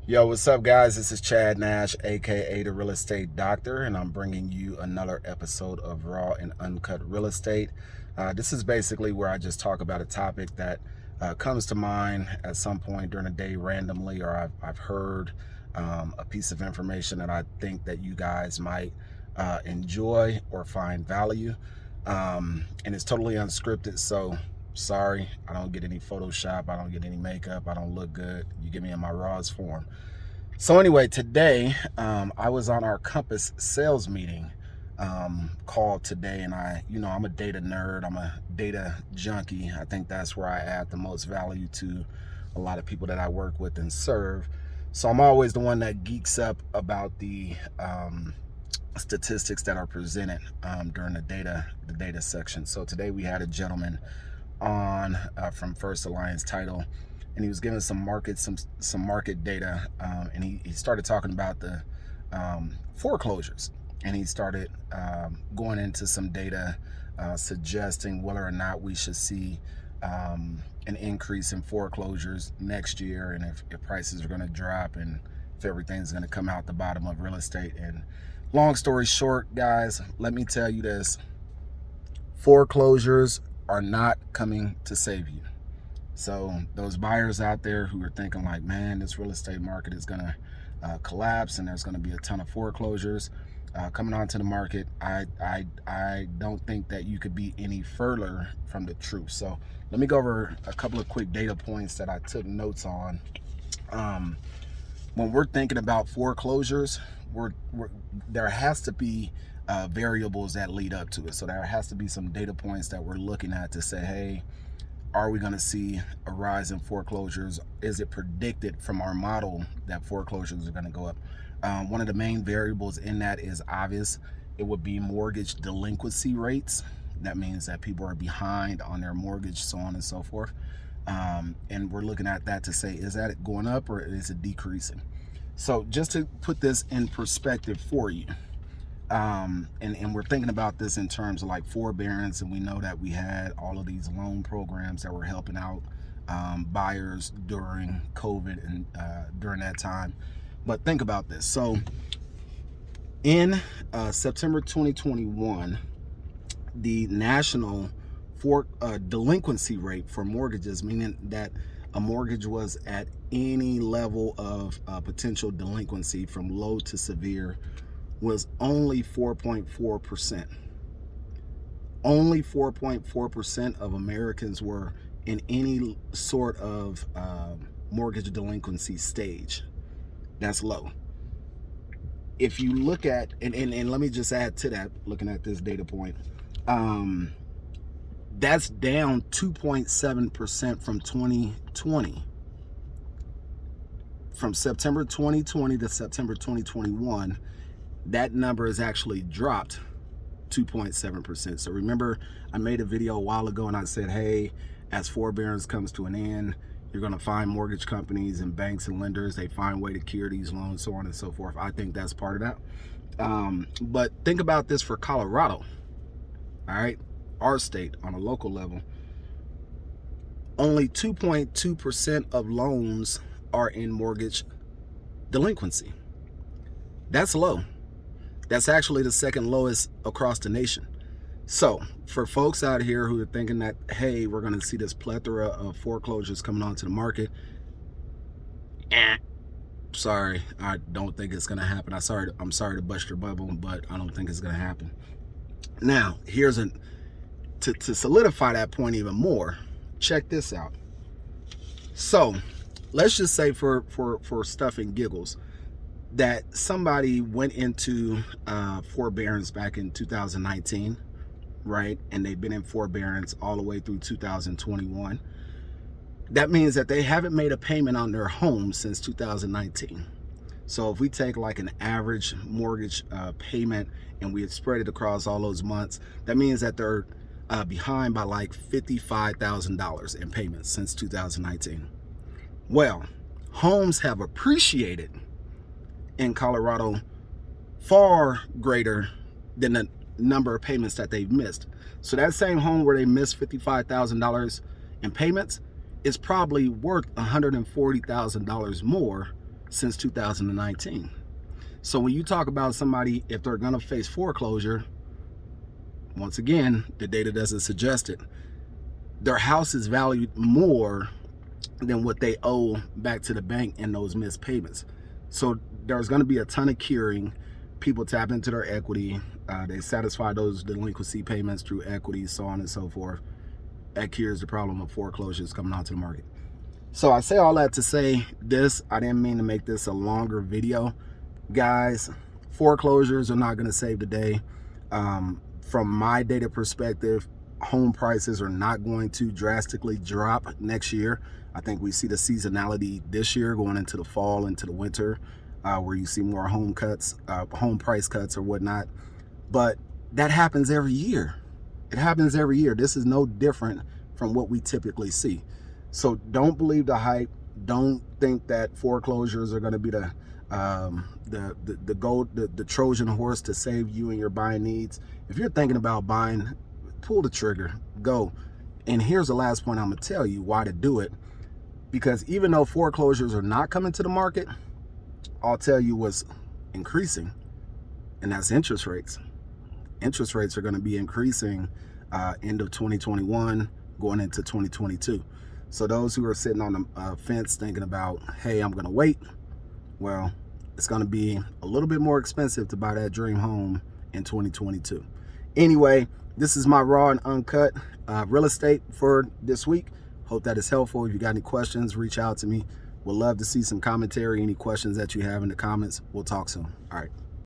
Yo, what's up, guys? This is Chad Nash, aka the Real Estate Doctor, and I'm bringing you another episode of Raw and Uncut Real Estate. This is basically where I just talk about a topic that comes to mind at some point during the day randomly, or I've heard a piece of information that I think that you guys might enjoy or find value. And it's totally unscripted, so sorry, I don't get any Photoshop, I don't get any makeup, I don't look good. You get me in my rawest form. So anyway, today I was on our Compass sales meeting call today, and I'm a data nerd, I'm a data junkie. I think that's where I add the most value to a lot of people that I work with and serve. So I'm always the one that geeks up about the statistics that are presented during the data section. So today we had a gentleman on from First Alliance Title, and he was giving some market data, and he started talking about the foreclosures, and he started going into some data suggesting whether or not we should see an increase in foreclosures next year, and if prices are going to drop, and if everything's going to come out the bottom of real estate. And long story short, guys, let me tell you this: foreclosures are not coming to save you. So those buyers out there who are thinking like, man, this real estate market is going to collapse and there's going to be a ton of foreclosures coming onto the market, I don't think that you could be any further from the truth. So let me go over a couple of quick data points that I took notes on. When we're thinking about foreclosures, there has to be variables that lead up to it. So there has to be some data points that we're looking at to say, hey, are we going to see a rise in foreclosures? Is it predicted from our model that foreclosures are going to go up? One of the main variables in that is obvious. It would be mortgage delinquency rates. That means that people are behind on their mortgage, so on and so forth. And we're looking at that to say, is that going up or is it decreasing? So just to put this in perspective for you, and we're thinking about this in terms of like forbearance, and we know that we had all of these loan programs that were helping out buyers during COVID and during that time. But think about this. So in September 2021, the national delinquency rate for mortgages, meaning that a mortgage was at any level of potential delinquency from low to severe, was only 4.4%. Only 4.4% of Americans were in any sort of mortgage delinquency stage. That's low. If you look at, and let me just add to that, looking at this data point, that's down 2.7% from 2020. From September 2020 to September 2021, that number has actually dropped 2.7%. So remember, I made a video a while ago and I said, hey, as forbearance comes to an end, you're going to find mortgage companies and banks and lenders, they find a way to cure these loans, so on and so forth. I think that's part of that. But think about this for Colorado, all right, our state on a local level. Only 2.2% of loans are in mortgage delinquency. That's low. That's actually the second lowest across the nation. So for folks out here who are thinking that, hey, we're going to see this plethora of foreclosures coming onto the market, sorry, I don't think it's going to happen. I'm sorry to bust your bubble, but I don't think it's going to happen. Now, here's to solidify that point even more, check this out. So let's just say for stuff and giggles, that somebody went into forbearance back in 2019, right? And they've been in forbearance all the way through 2021. That means that they haven't made a payment on their home since 2019. So if we take like an average mortgage payment and we had spread it across all those months, that means that they're behind by like $55,000 in payments since 2019. Well, homes have appreciated in Colorado far greater than the number of payments that they've missed. So that same home where they missed $55,000 in payments is probably worth $140,000 more since 2019. So when you talk about somebody, if they're going to face foreclosure, once again, the data doesn't suggest it. Their house is valued more than what they owe back to the bank in those missed payments. So there's going to be a ton of curing. People tap into their equity. They satisfy those delinquency payments through equity, so on and so forth. That cures the problem of foreclosures coming onto the market. So I say all that to say this. I didn't mean to make this a longer video. Guys, foreclosures are not going to save the day. From my data perspective, home prices are not going to drastically drop next year. I think we see the seasonality this year going into the fall, into the winter, where you see more home price cuts or whatnot. But that happens every year. It happens every year. This is no different from what we typically see. So don't believe the hype. Don't think that foreclosures are going to be the Trojan horse to save you and your buying needs. If you're thinking about buying, pull the trigger, go. And here's the last point I'm gonna tell you why to do it. Because even though foreclosures are not coming to the market, I'll tell you what's increasing, and that's interest rates. Interest rates are going to be increasing end of 2021 going into 2022. So those who are sitting on the fence thinking about, hey, I'm going to wait, well, it's going to be a little bit more expensive to buy that dream home in 2022. Anyway, this is my raw and uncut real estate for this week. Hope that is helpful. If you got any questions, reach out to me. Would love to see some commentary, any questions that you have in the comments. We'll talk soon. All right.